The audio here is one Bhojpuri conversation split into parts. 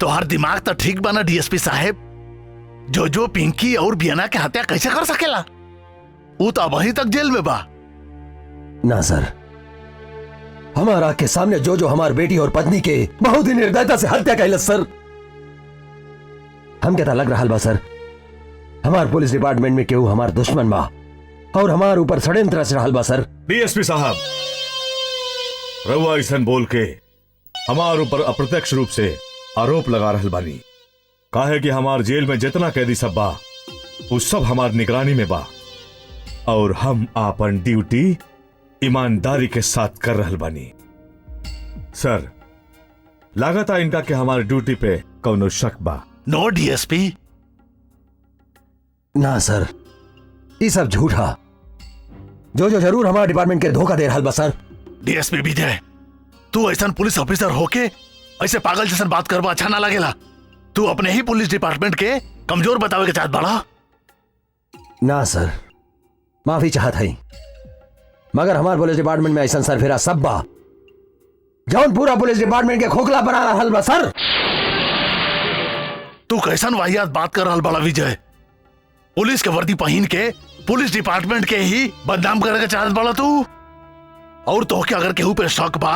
तोहार दिमाग तो ठीक बना डीएसपी साहेब। जो पिंकी और बियना के हत्या कैसे कर सकेला? वो तो अब तक जेल में बा। ना सर, हमारा के सामने जो हमार बेटी और पत्नी के बहुत ही निर्दयता से हत्या कैलस सर। हम कहता लग रहा बा सर, हमार पुलिस डिपार्टमेंट में केहू हमार दुश्मन बा और हमार ऊपर षड्यंत्र रच रहा बा सर। डीएसपी साहब, रउआ ऐसन बोल के हमार ऊपर अप्रत्यक्ष रूप से आरोप लगा रहल बानी। काहे कि हमार जेल में जितना कैदी सब बा वो सब हमार निगरानी में बा और हम आपन ड्यूटी ईमानदारी के साथ कर रहल बानी। सर, लागता इनका के हमारे ड्यूटी पे कौनो शक बा। नो डीएसपी। ना सर, ये सब झूठा। जो जरूर हमारे डिपार्टमेंट के धोखा दे रहा बा सर। डीएसपी विजय, तू ऐसा पुलिस ऑफिसर होके ऐसे पागल जैसा बात करवा अच्छा ना लगेला। तू अपने ही पुलिस डिपार्टमेंट के कमजोर बतावे के चाहत बड़ा। ना सर, माफी चाहत है, मगर हमारे पुलिस डिपार्टमेंट में ऐसा सर फेरा सब बा जौन पूरा पुलिस डिपार्टमेंट के खोखला बना रहा बा सर। तू कैसन वाहियात बात कर रहा बड़ा विजय? पुलिस के वर्दी पहन के पुलिस डिपार्टमेंट के ही बदनाम करे के चाहत बड़ा तू? और तो क्या अगर केहू पे शक बा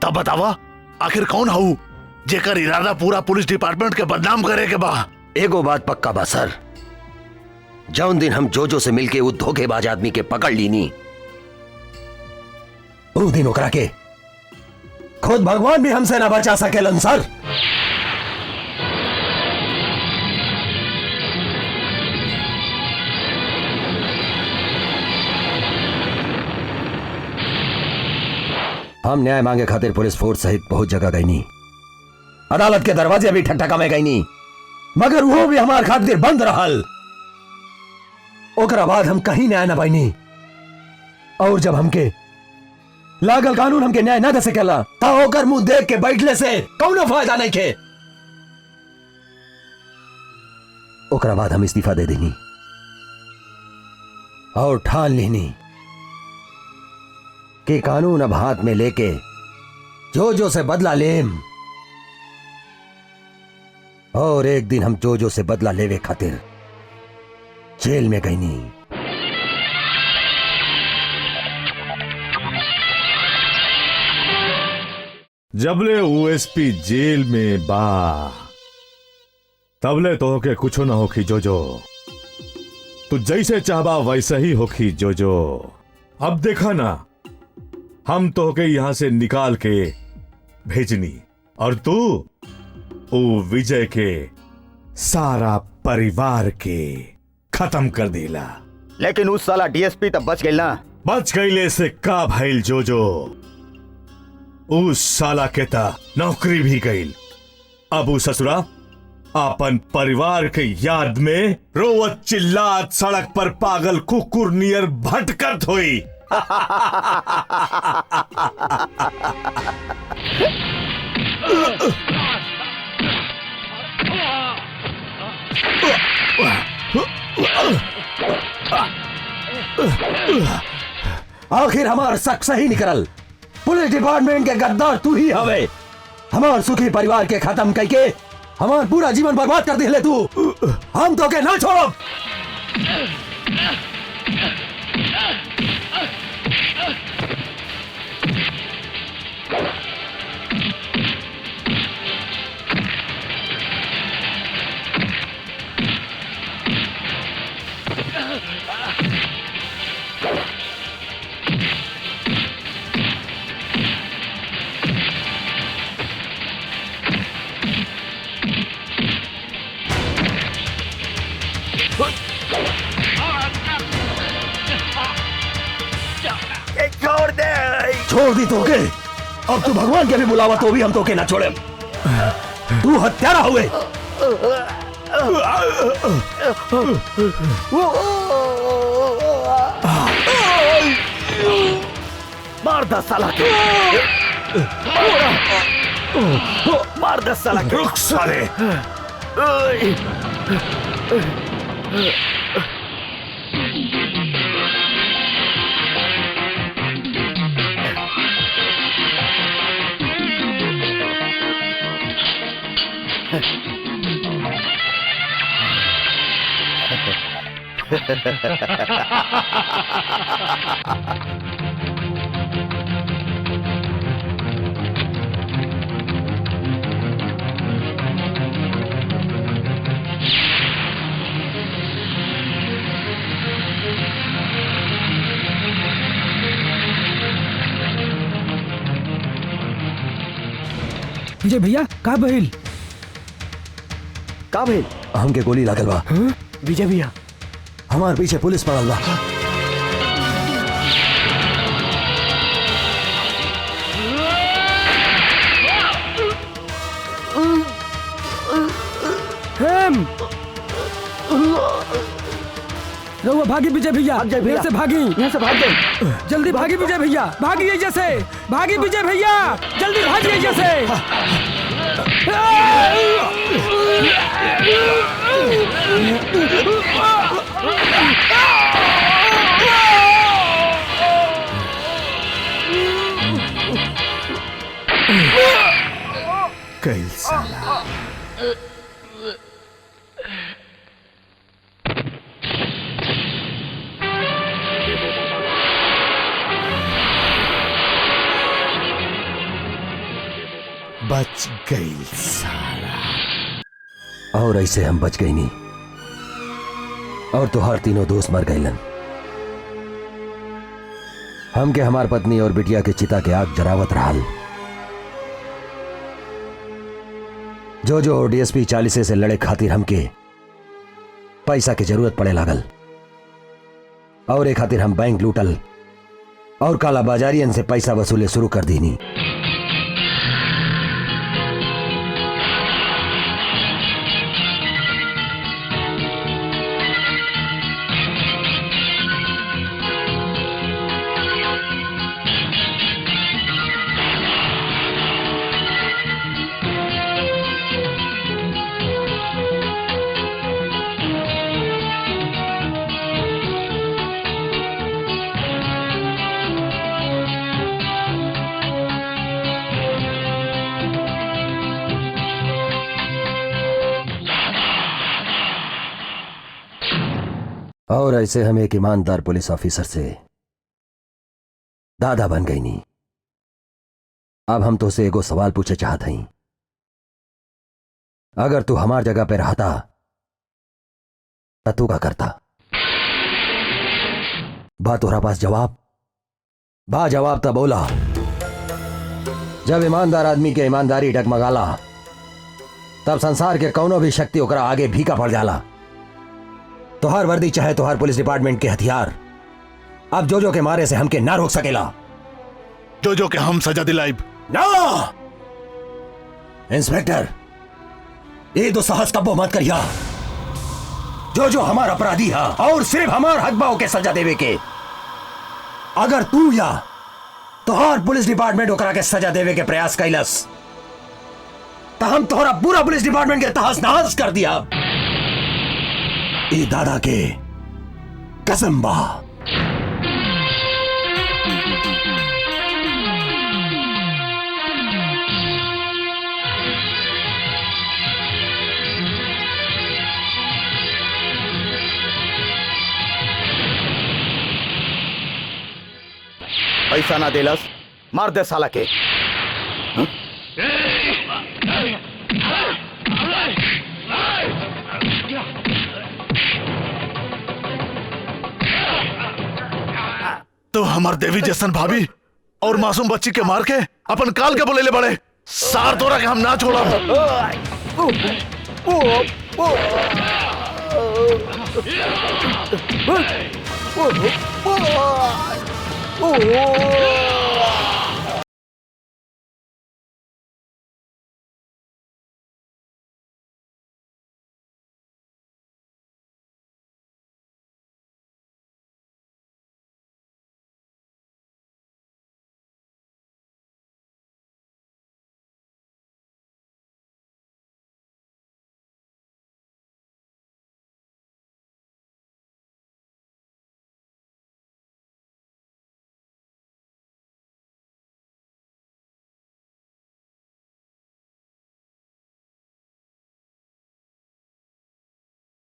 तब बतावा, आखिर कौन हूं जेकर इरादा पूरा पुलिस डिपार्टमेंट के बदनाम करे के बा? एगो बात पक्का बा सर, जौन दिन हम जो से मिलके वो धोखेबाज आदमी के पकड़ लीनी, उस दिन ओकरा के खुद भगवान भी हमसे ना बचा सकेलन सर। हम न्याय मांगे खातिर पुलिस फोर्स सहित बहुत जगह गई नी, अदालत के दरवाजे भी ठकठका में गई नी, मगर वो भी हमार खातिर बंद रहल। ओकरा बाद हम कहीं न्याय न पाईनी और जब हमके लागल कानून हमके न्याय न दे सकेला ता ओकर मुंह देख के बैठले से कौनो फायदा नहीं के। ओकरा बाद हम इस्तीफा दे देनी और ठान लेनी कि कानून अब हाथ में लेके जो से बदला लेम, और एक दिन हम जो से बदला लेवे खातिर जेल में गई नहीं। जबले ओएसपी जेल में बा तबले तो होके कुछ ना होखी जो तू जैसे चाहबा वैसे ही होखी जो। अब देखा ना, हम तो के यहां से निकाल के भेजनी और तू ओ विजय के सारा परिवार के खत्म कर देला। लेकिन उस साला डीएसपी तब बच गई ना। बच गईले से का भइल जो उस साला के ता नौकरी भी गईल। अब उस ससुरा अपन परिवार के याद में रोवत चिल्लात सड़क पर पागल कुकुर नियर भटकत हुई। आखिर हमार शक सही निकल। पुलिस डिपार्टमेंट के गद्दार तू ही हवे। हमार सुखी परिवार के खत्म करके हमार पूरा जीवन बर्बाद कर दिले तू। हम तो के ना छोड़ो। छोड़ दी तो के। अब तू भगवान के भी बुलावा तो भी हम तो के ना छोड़े। तू हत्यारा हुए। मार दस साला के। मार दस साला के। रुक साले। विजय भैया का बहिल का भेल हमके गोली लागल बा। विजय भैया हमार पीछे पुलिस पड़ल बा। हेम रहुआ भागी विजय भैया, भाग जाए भैया। यहाँ से भागी, यहाँ से भाग गए। जल्दी भागी विजय भैया, भागिए जैसे, भागी विजय भैया, जल्दी भागिए जैसे। कैल साला। बच गई साला। और ऐसे हम बच गई नहीं, और तुहार तीनों दोस्त मर गईलन। हमके हमार पत्नी और बिटिया के चिता के आग जरावत रहल। जो डीएसपी 40 से लड़े खातिर हमके पैसा की जरूरत पड़े लागल, और एक खातिर हम बैंक लूटल और काला बाजारियन से पैसा वसूले शुरू कर दीनी। और ऐसे हम एक ईमानदार पुलिस ऑफिसर से दादा बन गई नहीं। अब हम तो से एगो सवाल पूछे चाहत हई, अगर तू हमार जगह पे रहता तो तू क्या करता? बा तोहरा पास जवाब? बा जवाब तो बोला। जब ईमानदार आदमी के ईमानदारी डगमगाला तब संसार के कौनो भी शक्ति ओकरा आगे फीका पड़ जाला। तोहार वर्दी चाहे तोहार पुलिस डिपार्टमेंट के हथियार अब जो के मारे से हमके ना रोक सकेला। जो के हम सजा दिलाइब ना इंस्पेक्टर, ये तो साहस कब्बो मत करिया। जो हमार अपराधी है और सिर्फ हमार हक बाओ के सजा देवे के। अगर तू या तोहार पुलिस डिपार्टमेंट ओकरा के सजा देवे के प्रयास कैलस तो हम तोहरा पूरा पुलिस डिपार्टमेंट के तहस नहस कर दिया। ए दादा के कसम बा। पैसा ना देलस मार दे साला के। तो हमार देवी जैसन भाभी और मासूम बच्ची के मार के अपन काल के बोले ले बड़े सार तोरा के हम ना छोड़ा।